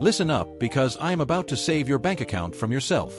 Listen up, because I am about to save your bank account from yourself.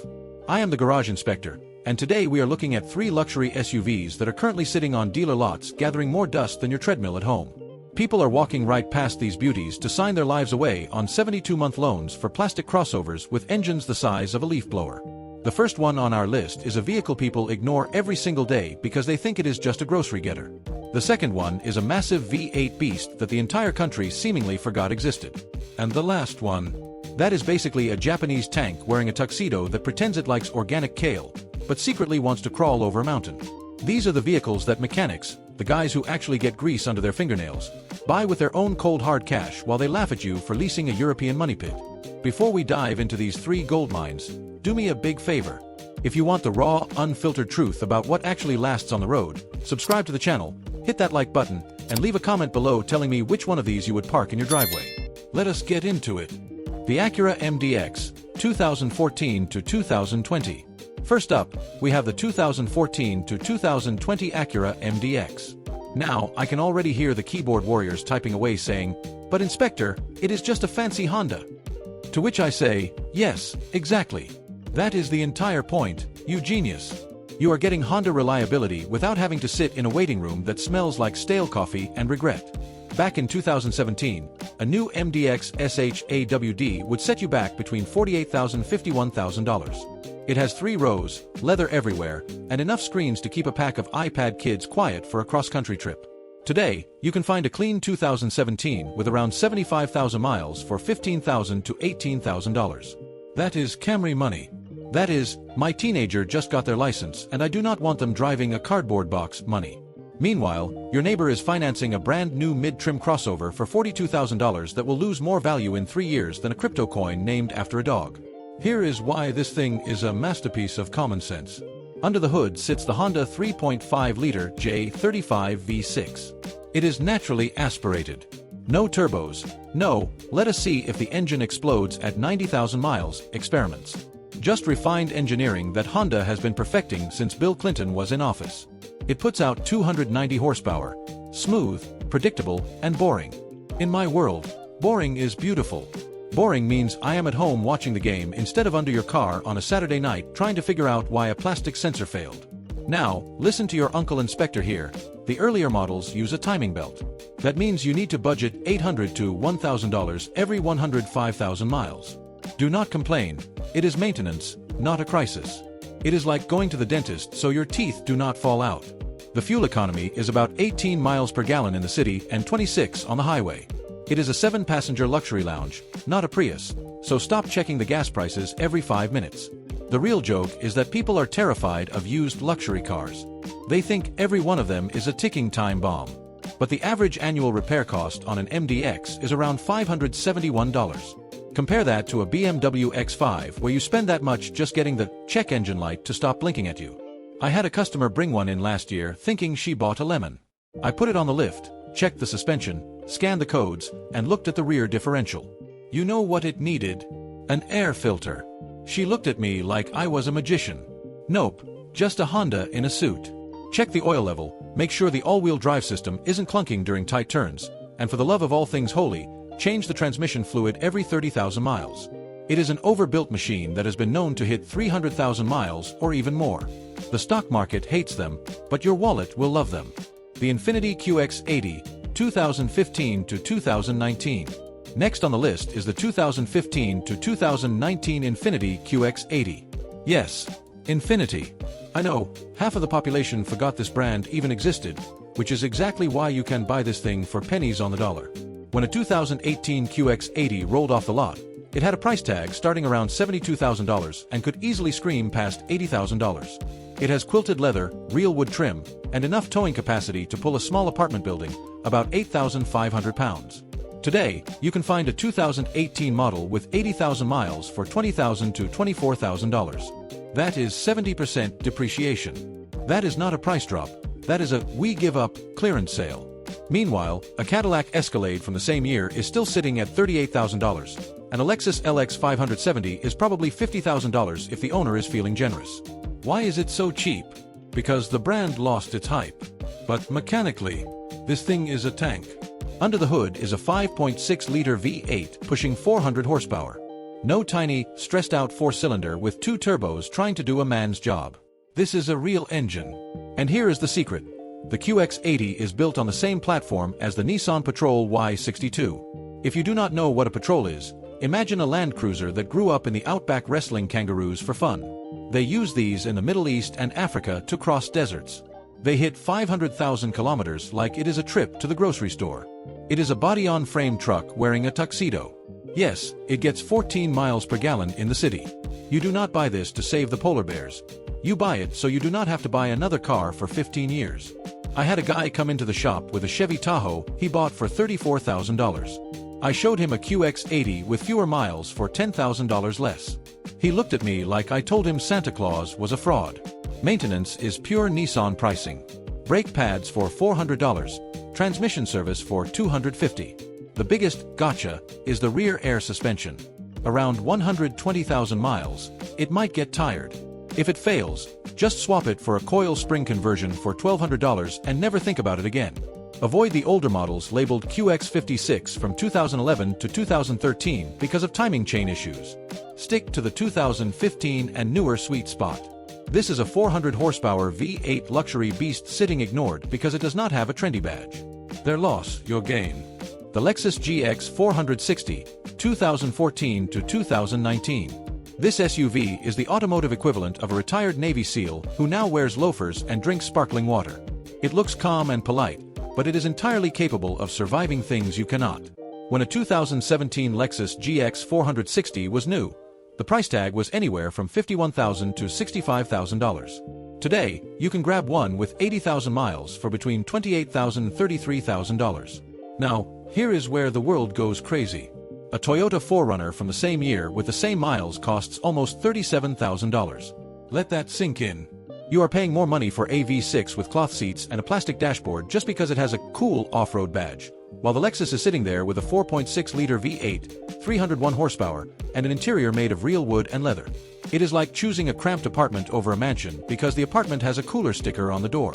I am the garage inspector, and today we are looking at 3 luxury SUVs that are currently sitting on dealer lots gathering more dust than your treadmill at home. People are walking right past these beauties to sign their lives away on 72-month loans for plastic crossovers with engines the size of a leaf blower. The first one on our list is a vehicle people ignore every single day because they think it is just a grocery getter. The second one is a massive V8 beast that the entire country seemingly forgot existed. And the last one, that is basically a Japanese tank wearing a tuxedo that pretends it likes organic kale, but secretly wants to crawl over a mountain. These are the vehicles that mechanics, the guys who actually get grease under their fingernails, buy with their own cold hard cash while they laugh at you for leasing a European money pit. Before we dive into these 3 gold mines, do me a big favor. If you want the raw, unfiltered truth about what actually lasts on the road, subscribe to the channel, hit that like button, and leave a comment below telling me which one of these you would park in your driveway. Let us get into it. The Acura MDX, 2014 to 2020. First up, we have the 2014 to 2020 Acura MDX. Now, I can already hear the keyboard warriors typing away saying, "But Inspector, it is just a fancy Honda." To which I say, yes, exactly. That is the entire point, you genius. You are getting Honda reliability without having to sit in a waiting room that smells like stale coffee and regret. Back in 2017, a new MDX SHAWD would set you back between $48,000 and $51,000. It has 3 rows, leather everywhere, and enough screens to keep a pack of iPad kids quiet for a cross-country trip. Today, you can find a clean 2017 with around 75,000 miles for $15,000 to $18,000. That is Camry money. That is, my teenager just got their license and I do not want them driving a cardboard box money. Meanwhile, your neighbor is financing a brand new mid-trim crossover for $42,000 that will lose more value in 3 years than a crypto coin named after a dog. Here is why this thing is a masterpiece of common sense. Under the hood sits the Honda 3.5-liter J35 V6. It is naturally aspirated. No turbos. No, let us see if the engine explodes at 90,000 miles, experiments. Just refined engineering that Honda has been perfecting since Bill Clinton was in office. It puts out 290 horsepower. Smooth, predictable, and boring. In my world, boring is beautiful. Boring means I am at home watching the game instead of under your car on a Saturday night trying to figure out why a plastic sensor failed. Now, listen to your Uncle Inspector here. The earlier models use a timing belt. That means you need to budget $800 to $1,000 every 105,000 miles. Do not complain. It is maintenance, not a crisis. It is like going to the dentist so your teeth do not fall out. The fuel economy is about 18 miles per gallon in the city and 26 on the highway. It is a 7-passenger luxury lounge, not a Prius, so stop checking the gas prices every 5 minutes. The real joke is that people are terrified of used luxury cars. They think every one of them is a ticking time bomb. But the average annual repair cost on an MDX is around $571. Compare that to a BMW X5 where you spend that much just getting the check engine light to stop blinking at you. I had a customer bring one in last year thinking she bought a lemon. I put it on the lift, checked the suspension, scanned the codes, and looked at the rear differential. You know what it needed? An air filter. She looked at me like I was a magician. Nope, just a Honda in a suit. Check the oil level, make sure the all-wheel drive system isn't clunking during tight turns, and for the love of all things holy, change the transmission fluid every 30,000 miles. It is an overbuilt machine that has been known to hit 300,000 miles or even more. The stock market hates them, but your wallet will love them. The Infiniti QX80, 2015 to 2019. Next on the list is the 2015 to 2019 Infiniti QX80. Yes, Infiniti. I know, half of the population forgot this brand even existed, which is exactly why you can buy this thing for pennies on the dollar. When a 2018 QX80 rolled off the lot, it had a price tag starting around $72,000 and could easily scream past $80,000. It has quilted leather, real wood trim, and enough towing capacity to pull a small apartment building, about 8,500 pounds. Today, you can find a 2018 model with 80,000 miles for $20,000 to $24,000. That is 70% depreciation. That is not a price drop. That is a "we give up" clearance sale. Meanwhile, a Cadillac Escalade from the same year is still sitting at $38,000, and a Lexus LX 570 is probably $50,000 if the owner is feeling generous. Why is it so cheap? Because the brand lost its hype. But mechanically, this thing is a tank. Under the hood is a 5.6-liter V8 pushing 400 horsepower. No tiny, stressed-out four-cylinder with two turbos trying to do a man's job. This is a real engine. And here is the secret. The QX80 is built on the same platform as the Nissan Patrol Y62. If you do not know what a Patrol is, imagine a Land Cruiser that grew up in the outback wrestling kangaroos for fun. They use these in the Middle East and Africa to cross deserts. They hit 500,000 kilometers like it is a trip to the grocery store. It is a body-on-frame truck wearing a tuxedo. Yes, it gets 14 miles per gallon in the city. You do not buy this to save the polar bears. You buy it so you do not have to buy another car for 15 years. I had a guy come into the shop with a Chevy Tahoe he bought for $34,000. I showed him a QX80 with fewer miles for $10,000 less. He looked at me like I told him Santa Claus was a fraud. Maintenance is pure Nissan pricing. Brake pads for $400, transmission service for $250. The biggest gotcha is the rear air suspension. Around 120,000 miles, it might get tired. If it fails, just swap it for a coil spring conversion for $1,200 and never think about it again. Avoid the older models labeled QX56 from 2011 to 2013 because of timing chain issues. Stick to the 2015 and newer sweet spot. This is a 400 horsepower V8 luxury beast sitting ignored because it does not have a trendy badge. Their loss, your gain. The Lexus GX460, 2014 to 2019. This SUV is the automotive equivalent of a retired Navy SEAL who now wears loafers and drinks sparkling water. It looks calm and polite, but it is entirely capable of surviving things you cannot. When a 2017 Lexus GX460 was new, the price tag was anywhere from $51,000 to $65,000. Today, you can grab one with 80,000 miles for between $28,000 and $33,000. Now, here is where the world goes crazy. A Toyota 4Runner from the same year with the same miles costs almost $37,000. Let that sink in. You are paying more money for a V6 with cloth seats and a plastic dashboard just because it has a cool off-road badge, while the Lexus is sitting there with a 4.6-liter V8, 301 horsepower, and an interior made of real wood and leather. It is like choosing a cramped apartment over a mansion because the apartment has a cooler sticker on the door.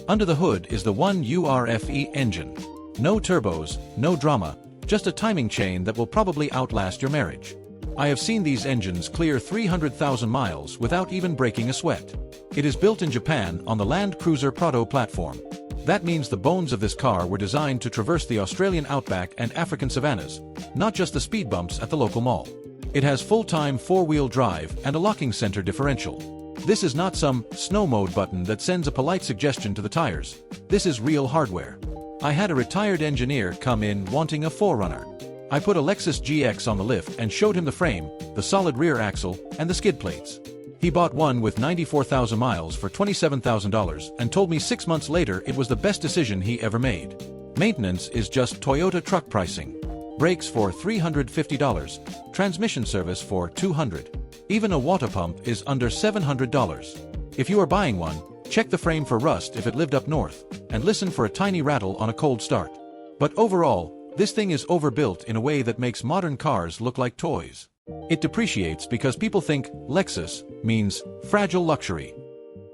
Under the hood is the 1URFE engine. No turbos, no drama, just a timing chain that will probably outlast your marriage. I have seen these engines clear 300,000 miles without even breaking a sweat. It is built in Japan on the Land Cruiser Prado platform. That means the bones of this car were designed to traverse the Australian outback and African savannas, not just the speed bumps at the local mall. It has full-time four-wheel drive and a locking center differential. This is not some snow mode button that sends a polite suggestion to the tires. This is real hardware. I had a retired engineer come in wanting a 4Runner. I put a Lexus GX on the lift and showed him the frame, the solid rear axle, and the skid plates. He bought one with 94,000 miles for $27,000 and told me 6 months later it was the best decision he ever made. Maintenance is just Toyota truck pricing. Brakes for $350, transmission service for $200. Even a water pump is under $700. If you are buying one, check the frame for rust if it lived up north, and listen for a tiny rattle on a cold start. But overall, this thing is overbuilt in a way that makes modern cars look like toys. It depreciates because people think Lexus means fragile luxury.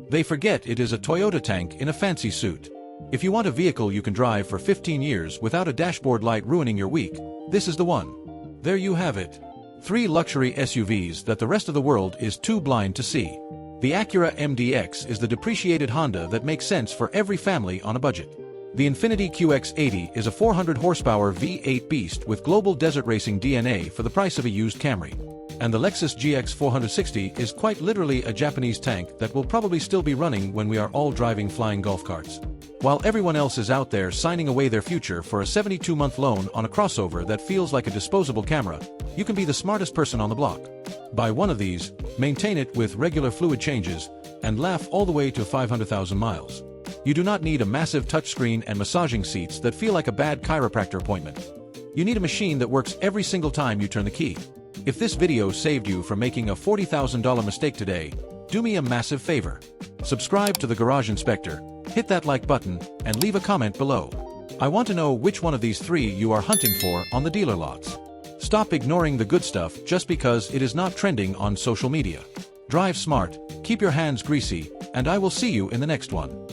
They forget it is a Toyota tank in a fancy suit. If you want a vehicle you can drive for 15 years without a dashboard light ruining your week, this is the one. There you have it. 3 luxury SUVs that the rest of the world is too blind to see. The Acura MDX is the depreciated Honda that makes sense for every family on a budget. The Infiniti QX80 is a 400 horsepower V8 beast with global desert racing DNA for the price of a used Camry. And the Lexus GX460 is quite literally a Japanese tank that will probably still be running when we are all driving flying golf carts. While everyone else is out there signing away their future for a 72-month loan on a crossover that feels like a disposable camera, you can be the smartest person on the block. Buy one of these, maintain it with regular fluid changes, and laugh all the way to 500,000 miles. You do not need a massive touchscreen and massaging seats that feel like a bad chiropractor appointment. You need a machine that works every single time you turn the key. If this video saved you from making a $40,000 mistake today, do me a massive favor. Subscribe to the Garage Inspector, hit that like button, and leave a comment below. I want to know which one of these 3 you are hunting for on the dealer lots. Stop ignoring the good stuff just because it is not trending on social media. Drive smart, keep your hands greasy, and I will see you in the next one.